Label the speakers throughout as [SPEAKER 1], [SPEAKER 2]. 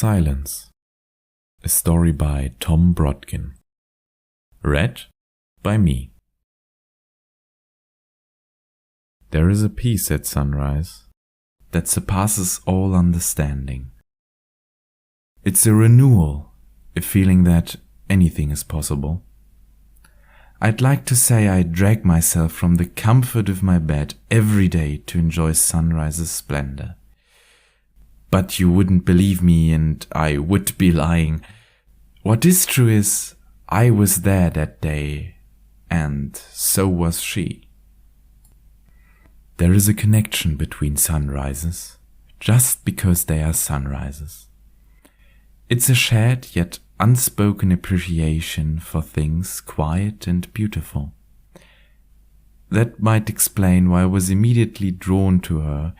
[SPEAKER 1] Silence. A story by Thom Brodkin. Read by me. There is a peace at sunrise that surpasses all understanding. It's a renewal, a feeling that anything is possible. I'd like to say I drag myself from the comfort of my bed every day to enjoy sunrise's splendor. But you wouldn't believe me and I would be lying. What is true is I was there that day, and so was she. There is a connection between sunrises, just because they are sunrises. It's a shared yet unspoken appreciation for things quiet and beautiful. That might explain why I was immediately drawn to her,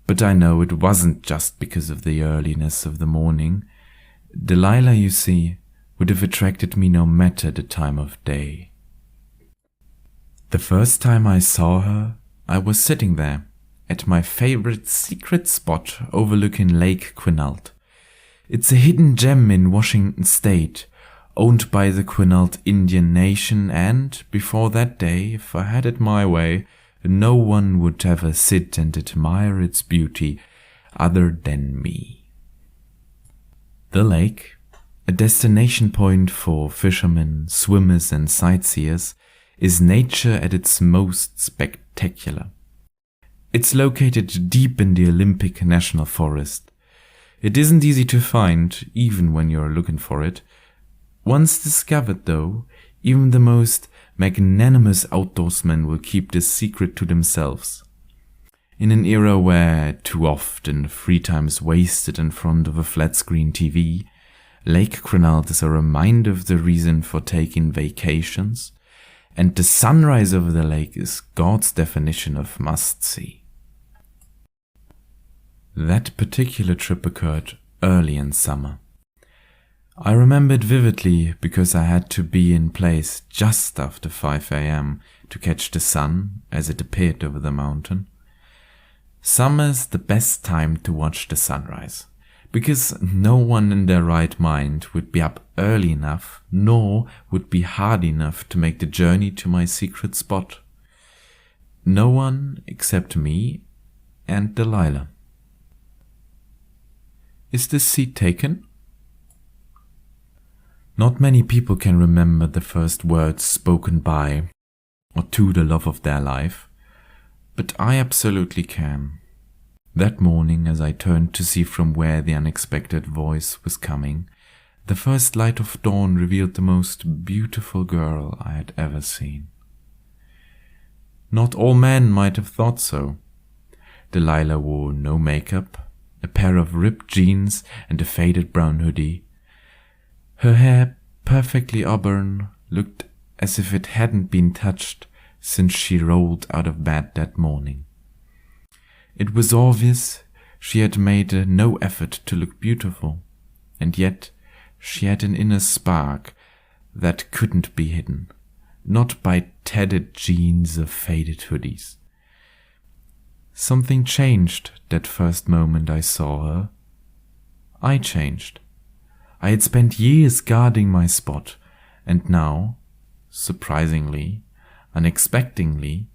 [SPEAKER 1] but I know it wasn't just because of the earliness of the morning. Delilah, you see, would have attracted me no matter the time of day. The first time I saw her, I was sitting there, at my favorite secret spot overlooking Lake Quinault. It's a hidden gem in Washington State, owned by the Quinault Indian Nation, and before that day, if I had it my way, no one would ever sit and admire its beauty other than me. The lake, a destination point for fishermen, swimmers and sightseers, is nature at its most spectacular. It's located deep in the Olympic National Forest. It isn't easy to find, even when you're looking for it. Once discovered, though, even the most magnanimous outdoorsmen will keep this secret to themselves. In an era where, too often, free time is wasted in front of a flat-screen TV, Lake Quinault is a reminder of the reason for taking vacations, and the sunrise over the lake is God's definition of must-see. That particular trip occurred early in summer. I remember it vividly because I had to be in place just after 5 a.m. to catch the sun as it appeared over the mountain. Summer's the best time to watch the sunrise, because no one in their right mind would be up early enough, nor would be hard enough to make the journey to my secret spot. No one except me and Delilah. Is this seat taken? Not many people can remember the first words spoken by or to the love of their life, but I absolutely can. That morning, as I turned to see from where the unexpected voice was coming, the first light of dawn revealed the most beautiful girl I had ever seen. Not all men might have thought so. Delilah wore no makeup, a pair of ripped jeans and a faded brown hoodie. Her hair, perfectly auburn, looked as if it hadn't been touched since she rolled out of bed that morning. It was obvious she had made no effort to look beautiful, and yet she had an inner spark that couldn't be hidden, not by tattered jeans or faded hoodies. Something changed that first moment I saw her. I changed. I had spent years guarding my spot, and now, surprisingly, unexpectedly,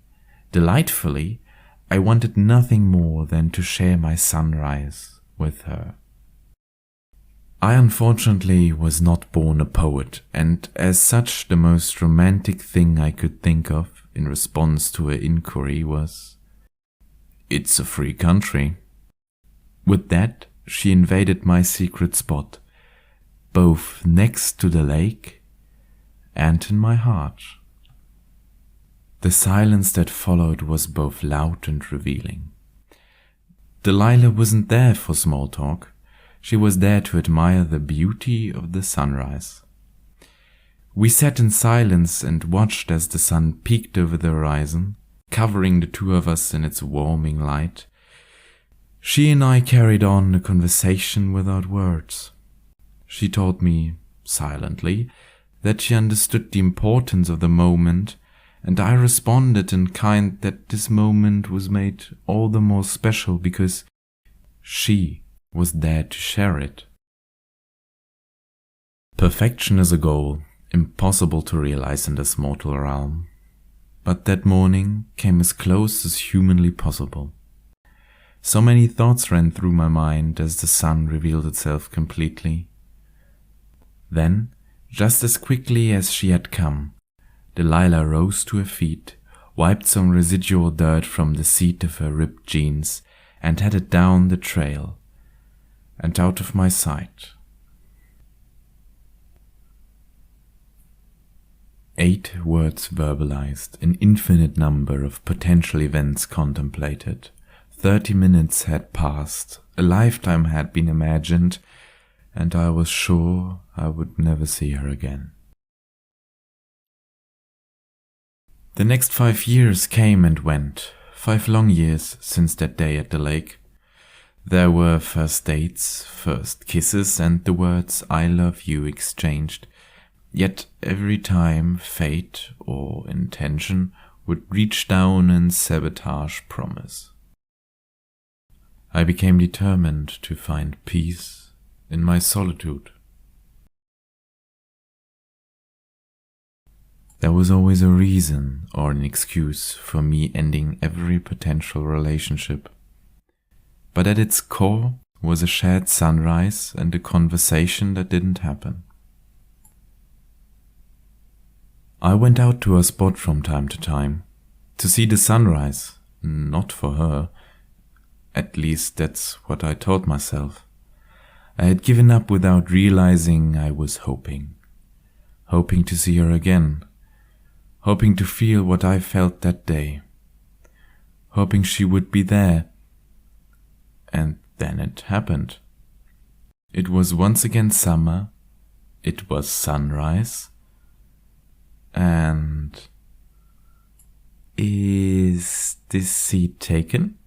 [SPEAKER 1] delightfully, I wanted nothing more than to share my sunrise with her. I unfortunately was not born a poet, and as such the most romantic thing I could think of in response to her inquiry was, "It's a free country." With that, she invaded my secret spot, both next to the lake and in my heart. The silence that followed was both loud and revealing. Delilah wasn't there for small talk. She was there to admire the beauty of the sunrise. We sat in silence and watched as the sun peeked over the horizon, covering the two of us in its warming light. She and I carried on a conversation without words. She told me, silently, that she understood the importance of the moment, and I responded in kind that this moment was made all the more special because she was there to share it. Perfection is a goal impossible to realize in this mortal realm, but that morning came as close as humanly possible. So many thoughts ran through my mind as the sun revealed itself completely. Then, just as quickly as she had come, Delilah rose to her feet, wiped some residual dirt from the seat of her ripped jeans, and headed down the trail and out of my sight. 8 words verbalized, an infinite number of potential events contemplated. 30 minutes had passed, a lifetime had been imagined, and I was sure I would never see her again. The next 5 years came and went, 5 long years since that day at the lake. There were first dates, first kisses, and the words "I love you" exchanged. Yet every time fate or intention would reach down and sabotage promise. I became determined to find peace in my solitude. There was always a reason or an excuse for me ending every potential relationship. But at its core was a shared sunrise and a conversation that didn't happen. I went out to her spot from time to time to see the sunrise, not for her. At least that's what I told myself. I had given up without realizing I was hoping to see her again, hoping to feel what I felt that day, hoping she would be there. And then it happened. It was once again summer, it was sunrise, and is this seat taken?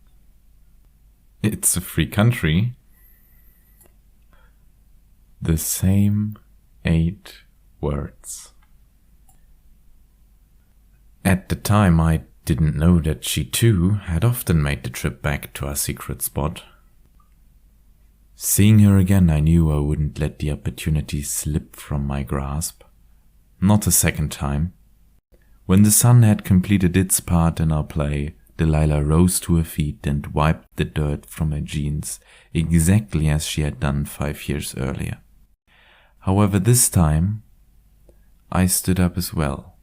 [SPEAKER 1] It's a free country. The same 8 words. At the time, I didn't know that she too had often made the trip back to our secret spot. Seeing her again, I knew I wouldn't let the opportunity slip from my grasp. Not a second time. When the sun had completed its part in our play, Delilah rose to her feet and wiped the dirt from her jeans, exactly as she had done 5 years earlier. However, this time, I stood up as well.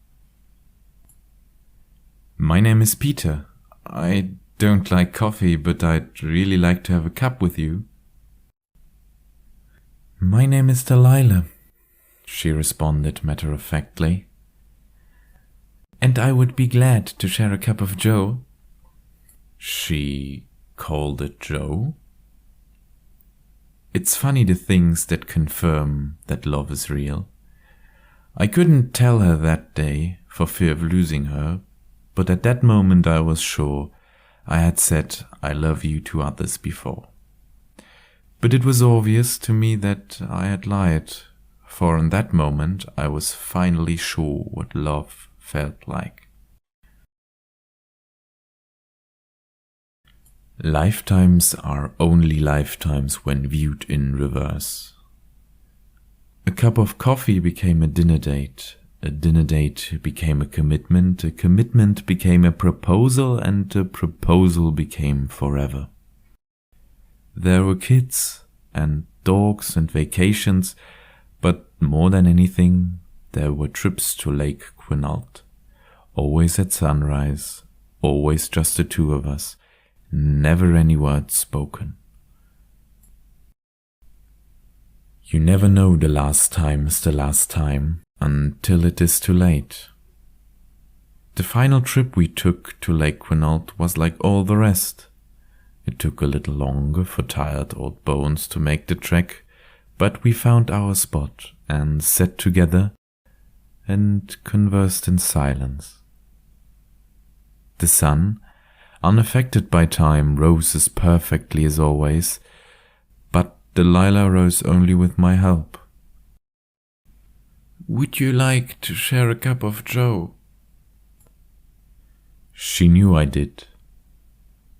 [SPEAKER 1] "My name is Peter. I don't like coffee, but I'd really like to have a cup with you." "My name is Delilah," she responded matter-of-factly. "And I would be glad to share a cup of Joe." She called it Joe? It's funny the things that confirm that love is real. I couldn't tell her that day for fear of losing her, but at that moment I was sure I had said "I love you" to others before. But it was obvious to me that I had lied, for in that moment I was finally sure what love felt like. Lifetimes are only lifetimes when viewed in reverse. A cup of coffee became a dinner date became a commitment became a proposal, and a proposal became forever. There were kids and dogs and vacations, but more than anything, there were trips to Lake Quinault. Always at sunrise, always just the 2 of us, never any words spoken. You never know the last time is the last time until it is too late. The final trip we took to Lake Quinault was like all the rest. It took a little longer for tired old bones to make the trek, but we found our spot and sat together and conversed in silence. The sun, unaffected by time, rose as perfectly as always, but Delilah rose only with my help. "Would you like to share a cup of Joe?" She knew I did.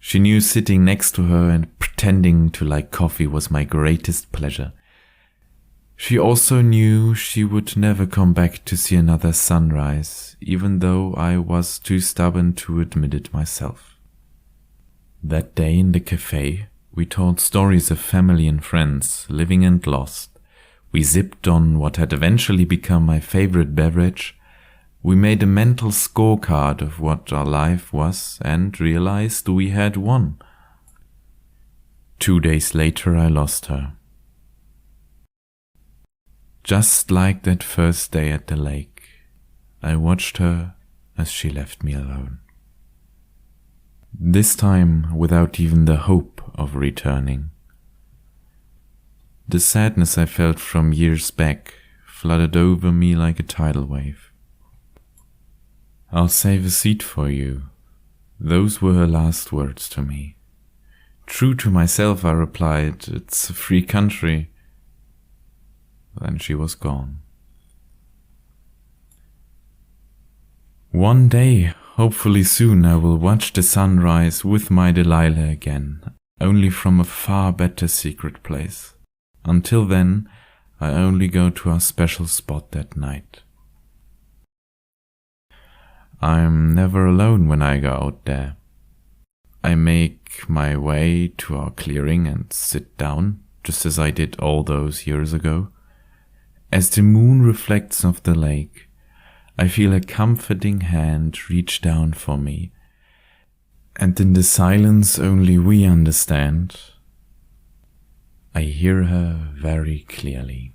[SPEAKER 1] She knew sitting next to her and pretending to like coffee was my greatest pleasure. She also knew she would never come back to see another sunrise, even though I was too stubborn to admit it myself. That day in the cafe, we told stories of family and friends, living and lost. We sipped on what had eventually become my favorite beverage. We made a mental scorecard of what our life was and realized we had won. 2 days later, I lost her. Just like that first day at the lake, I watched her as she left me alone. This time without even the hope of returning. The sadness I felt from years back flooded over me like a tidal wave. "I'll save a seat for you." Those were her last words to me. True to myself, I replied, "It's a free country." Then she was gone. One day, hopefully soon, I will watch the sunrise with my Delilah again, only from a far better secret place. Until then, I only go to our special spot that night. I'm never alone when I go out there. I make my way to our clearing and sit down, just as I did all those years ago. As the moon reflects off the lake, I feel a comforting hand reach down for me, and in the silence only we understand, I hear her very clearly.